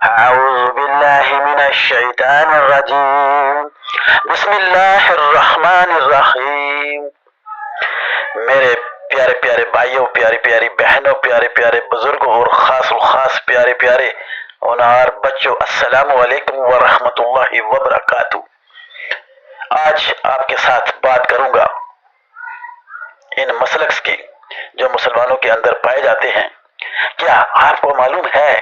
أعوذ بالله من الشیطان الرجیم بسم اللہ الرحمن الرحیم۔ میرے پیارے پیارے بھائیوں، پیاری پیاری بہنوں، پیارے پیارے بزرگوں اور خاص الخاص پیارے پیارے اونار بچوں، السلام علیکم ورحمۃ اللہ وبرکاتہ۔ آج آپ کے ساتھ بات کروں گا ان مسلکس کی جو مسلمانوں کے اندر پائے جاتے ہیں۔ کیا آپ کو معلوم ہے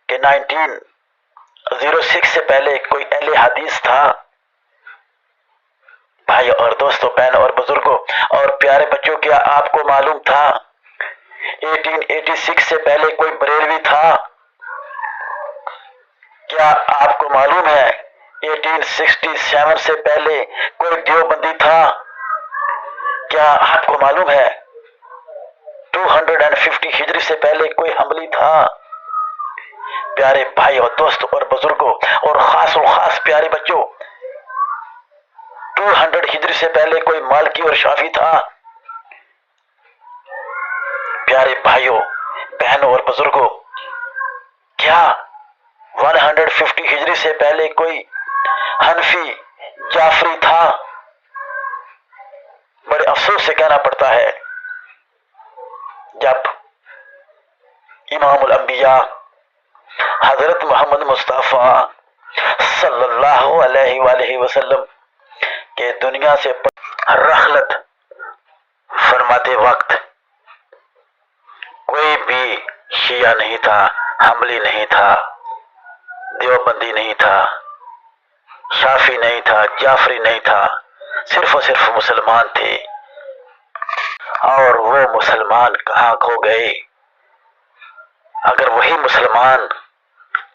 کہ 1906 سے پہلے کوئی اہل حدیث تھا؟ بھائی اور دوستوں، بہن اور بزرگوں اور پیارے بچوں، کیا آپ کو معلوم تھا 1886 سے پہلے کوئی بریلوی تھا؟ کیا آپ کو معلوم ہے 1867 سے پہلے کوئی دیوبندی تھا؟ کیا آپ کو معلوم ہے 250 ہجری سے پہلے کوئی حملی تھا؟ پیارے بھائی اور دوست اور بزرگوں اور خاص الخاص پیارے بچوں، 200 ہجری سے پہلے کوئی مالکی اور شافی تھا؟ پیارے بھائیوں، بہنوں اور بزرگوں، کیا 150 ہجری سے پہلے کوئی حنفی جعفری تھا؟ بڑے افسوس سے کہنا پڑتا ہے جب امام الانبیاء حضرت محمد مصطفیٰ صلی اللہ علیہ وآلہ وسلم کے دنیا سے رحلت فرماتے وقت کوئی بھی شیعہ نہیں تھا، حنبلی نہیں تھا، دیوبندی نہیں تھا، شافی نہیں تھا، جعفری نہیں تھا، صرف اور صرف مسلمان تھے۔ اور وہ مسلمان کہاں کھو گئے؟ اگر وہی مسلمان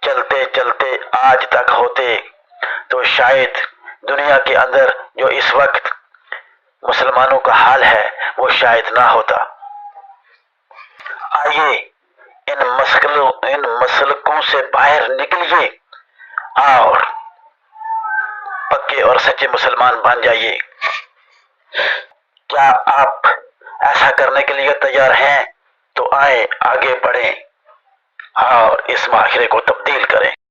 چلتے چلتے آج تک ہوتے تو شاید دنیا کے اندر جو اس وقت مسلمانوں کا حال ہے وہ شاید نہ ہوتا۔ آئیے ان مسلکوں سے باہر نکلیے اور پکے اور سچے مسلمان بن جائیے۔ کیا آپ ایسا کرنے کے لیے تیار ہیں؟ تو آئیں آگے بڑھیں اور اس معاشرے کو تبدیل کریں۔